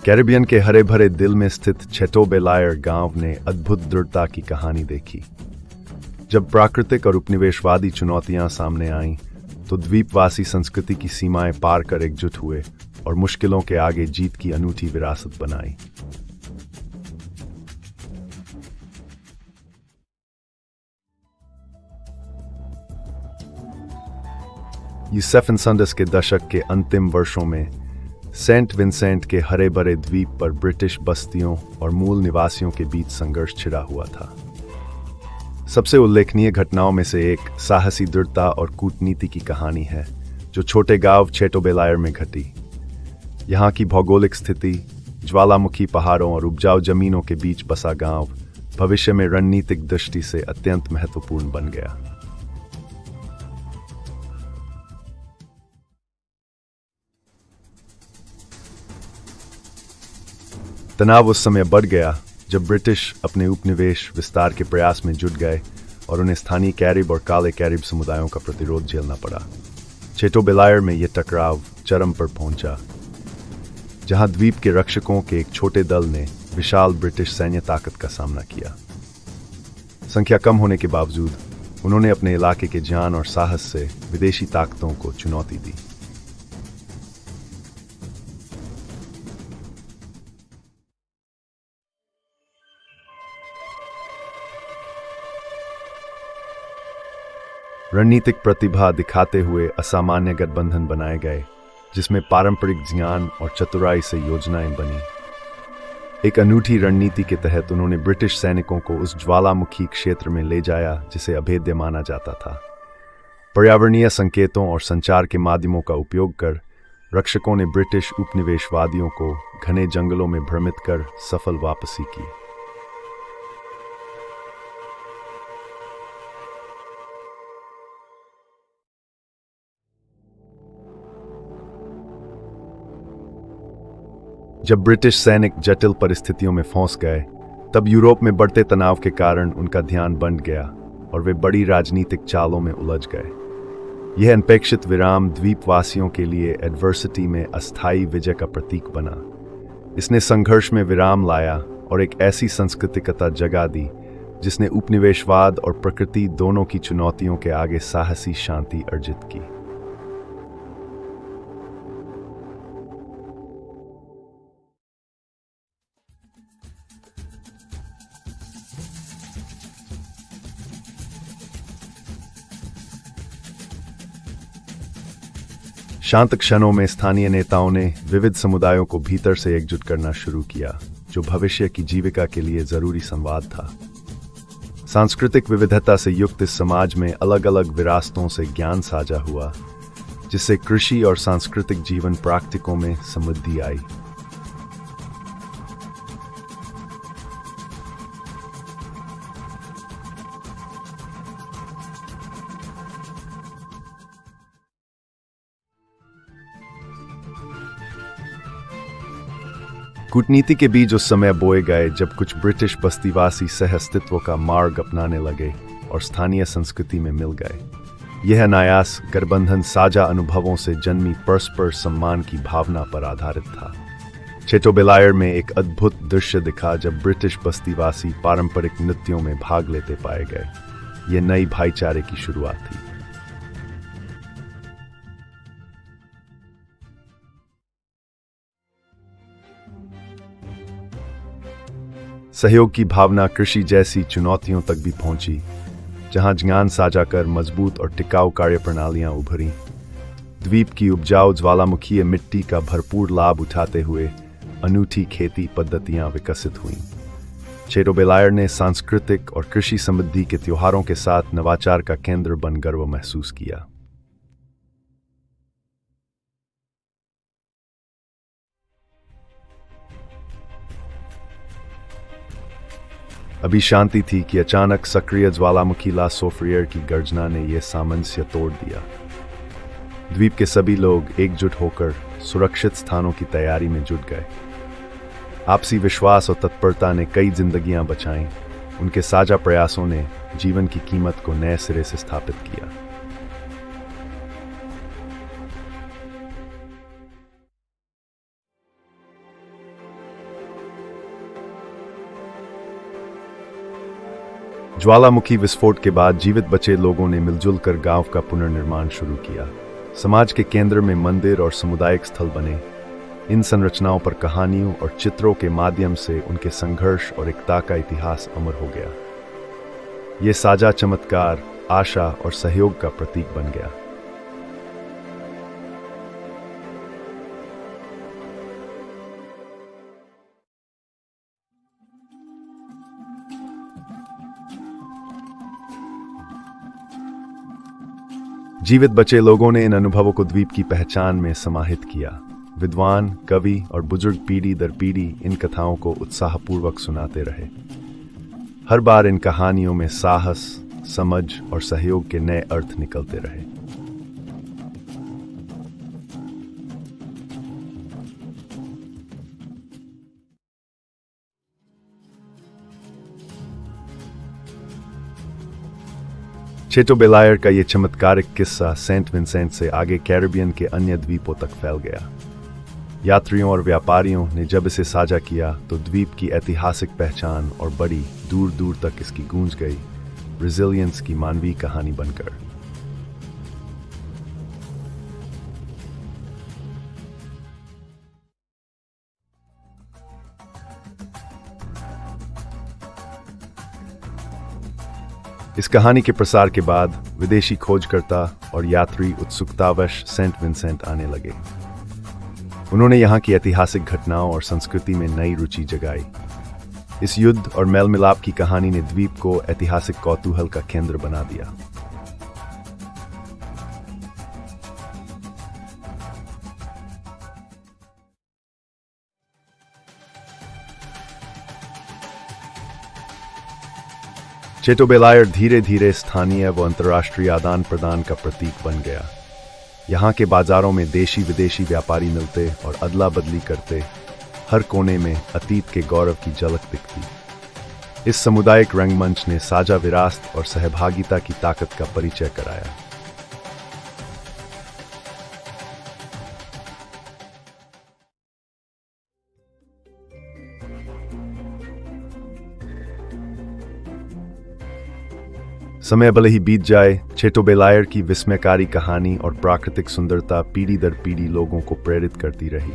Caribbean के हरे भरे दिल में स्थित चेटो बेलायर गांव ने अद्भुत दृढ़ता की कहानी देखी। जब प्राकृतिक और उपनिवेशवादी चुनौतियां सामने आईं, तो द्वीपवासी संस्कृति की सीमाएं पार कर एकजुट हुए और मुश्किलों के आगे जीत की अनूठी विरासत बनाई। यूसेफिनसंडस के दशक के अंतिम वर्षों में सेंट विंसेंट के हरे भरे द्वीप पर ब्रिटिश बस्तियों और मूल निवासियों के बीच संघर्ष छिड़ा हुआ था। सबसे उल्लेखनीय घटनाओं में से एक साहसी दृढ़ता और कूटनीति की कहानी है, जो छोटे गांव चेटो बेलायर में घटी। यहाँ की भौगोलिक स्थिति, ज्वालामुखी पहाड़ों और उपजाऊ जमीनों के बीच बसा गांव भविष्य में रणनीतिक दृष्टि से अत्यंत महत्वपूर्ण बन गया। तनाव उस समय बढ़ गया जब ब्रिटिश अपने उपनिवेश विस्तार के प्रयास में जुट गए और उन्हें स्थानीय कैरिब और काले कैरिब समुदायों का प्रतिरोध झेलना पड़ा। चेटो बेलायर में यह टकराव चरम पर पहुंचा, जहां द्वीप के रक्षकों के एक छोटे दल ने विशाल ब्रिटिश सैन्य ताकत का सामना किया। संख्या कम होने के बावजूद उन्होंने अपने इलाके के जान और साहस से विदेशी ताकतों को चुनौती दी। रणनीतिक प्रतिभा दिखाते हुए असामान्य गठबंधन बनाए गए, जिसमें पारंपरिक ज्ञान और चतुराई से योजनाएं बनी। एक अनूठी रणनीति के तहत उन्होंने ब्रिटिश सैनिकों को उस ज्वालामुखी क्षेत्र में ले जाया जिसे अभेद्य माना जाता था। पर्यावरणीय संकेतों और संचार के माध्यमों का उपयोग कर रक्षकों ने ब्रिटिश उपनिवेशवादियों को घने जंगलों में भ्रमित कर सफल वापसी की। जब ब्रिटिश सैनिक जटिल परिस्थितियों में फंस गए, तब यूरोप में बढ़ते तनाव के कारण उनका ध्यान बंट गया और वे बड़ी राजनीतिक चालों में उलझ गए। यह अनपेक्षित विराम द्वीपवासियों के लिए एडवर्सिटी में अस्थायी विजय का प्रतीक बना। इसने संघर्ष में विराम लाया और एक ऐसी सांस्कृतिकता जगा दी जिसने उपनिवेशवाद और प्रकृति दोनों की चुनौतियों के आगे साहसी शांति अर्जित की। शांत क्षणों में स्थानीय नेताओं ने विविध समुदायों को भीतर से एकजुट करना शुरू किया, जो भविष्य की जीविका के लिए जरूरी संवाद था। सांस्कृतिक विविधता से युक्त इस समाज में अलग अलग विरासतों से ज्ञान साझा हुआ, जिससे कृषि और सांस्कृतिक जीवन प्राक्टिकों में समृद्धि आई। कूटनीति के बीज उस समय बोए गए जब कुछ ब्रिटिश बस्तीवासी सह अस्तित्व का मार्ग अपनाने लगे और स्थानीय संस्कृति में मिल गए। यह अनायास गठबंधन साझा अनुभवों से जन्मी परस्पर सम्मान की भावना पर आधारित था। चेटो बेलायर में एक अद्भुत दृश्य दिखा जब ब्रिटिश बस्तीवासी पारंपरिक नृत्यों में भाग लेते पाए गए। यह नई भाईचारे की शुरुआत थी। सहयोग की भावना कृषि जैसी चुनौतियों तक भी पहुंची, जहां ज्ञान साझा कर मजबूत और टिकाऊ कार्यप्रणालियां उभरी। द्वीप की उपजाऊ ज्वालामुखीय मिट्टी का भरपूर लाभ उठाते हुए अनूठी खेती पद्धतियां विकसित हुईं। चेटो बेलायर ने सांस्कृतिक और कृषि समृद्धि के त्योहारों के साथ नवाचार का केंद्र बन गर्व महसूस किया। अभी शांति थी कि अचानक सक्रिय ज्वालामुखी ला सोफ्रियर की गर्जना ने यह सामंजस्य तोड़ दिया। द्वीप के सभी लोग एकजुट होकर सुरक्षित स्थानों की तैयारी में जुट गए। आपसी विश्वास और तत्परता ने कई जिंदगियां बचाईं। उनके साझा प्रयासों ने जीवन की कीमत को नए सिरे से स्थापित किया। ज्वालामुखी विस्फोट के बाद जीवित बचे लोगों ने मिलजुल कर गांव का पुनर्निर्माण शुरू किया। समाज के केंद्र में मंदिर और सामुदायिक स्थल बने। इन संरचनाओं पर कहानियों और चित्रों के माध्यम से उनके संघर्ष और एकता का इतिहास अमर हो गया। ये साझा चमत्कार आशा और सहयोग का प्रतीक बन गया। जीवित बचे लोगों ने इन अनुभवों को द्वीप की पहचान में समाहित किया। विद्वान, कवि और बुजुर्ग पीढ़ी दर पीढ़ी इन कथाओं को उत्साहपूर्वक सुनाते रहे। हर बार इन कहानियों में साहस, समझ और सहयोग के नए अर्थ निकलते रहे। चेटो बेलायर का ये चमत्कारिक किस्सा सेंट विंसेंट से आगे कैरिबियन के अन्य द्वीपों तक फैल गया। यात्रियों और व्यापारियों ने जब इसे साझा किया तो द्वीप की ऐतिहासिक पहचान और बड़ी दूर दूर तक इसकी गूंज गई, रेजिलियंस की मानवीय कहानी बनकर। इस कहानी के प्रसार के बाद विदेशी खोजकर्ता और यात्री उत्सुकतावश सेंट विंसेंट आने लगे। उन्होंने यहाँ की ऐतिहासिक घटनाओं और संस्कृति में नई रुचि जगाई। इस युद्ध और मेल मिलाप की कहानी ने द्वीप को ऐतिहासिक कौतूहल का केंद्र बना दिया। चेटो बेलायर धीरे धीरे स्थानीय व अंतर्राष्ट्रीय आदान प्रदान का प्रतीक बन गया। यहाँ के बाजारों में देशी विदेशी व्यापारी मिलते और अदला बदली करते। हर कोने में अतीत के गौरव की झलक दिखती। इस सामुदायिक रंगमंच ने साझा विरासत और सहभागिता की ताकत का परिचय कराया। समय भले ही बीत जाए, चेटो बेलायर की विस्मयकारी कहानी और प्राकृतिक सुंदरता पीढ़ी दर पीढ़ी लोगों को प्रेरित करती रही।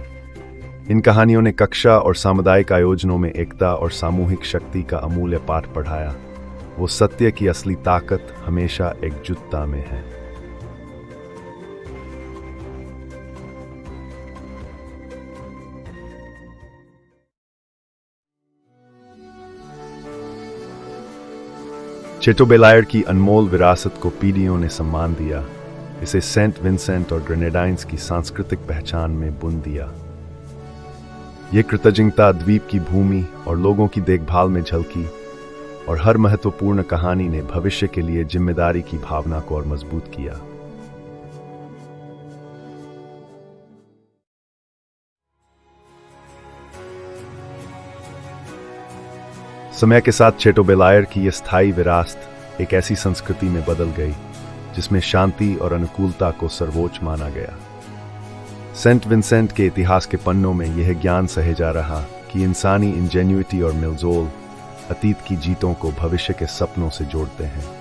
इन कहानियों ने कक्षा और सामुदायिक आयोजनों में एकता और सामूहिक शक्ति का अमूल्य पाठ पढ़ाया। वो सत्य की असली ताकत हमेशा एकजुटता में है। चेटो बेलायर की अनमोल विरासत को पीढ़ियों ने सम्मान दिया। इसे सेंट विंसेंट और ग्रेनेडाइंस की सांस्कृतिक पहचान में बुन दिया। ये कृतज्ञता द्वीप की भूमि और लोगों की देखभाल में झलकी, और हर महत्वपूर्ण कहानी ने भविष्य के लिए जिम्मेदारी की भावना को और मजबूत किया। समय के साथ चेटो बेलायर की यह स्थायी विरासत एक ऐसी संस्कृति में बदल गई जिसमें शांति और अनुकूलता को सर्वोच्च माना गया। सेंट विंसेंट के इतिहास के पन्नों में यह ज्ञान सहेजा रहा कि इंसानी इंजेन्युइटी और मेलजोल अतीत की जीतों को भविष्य के सपनों से जोड़ते हैं।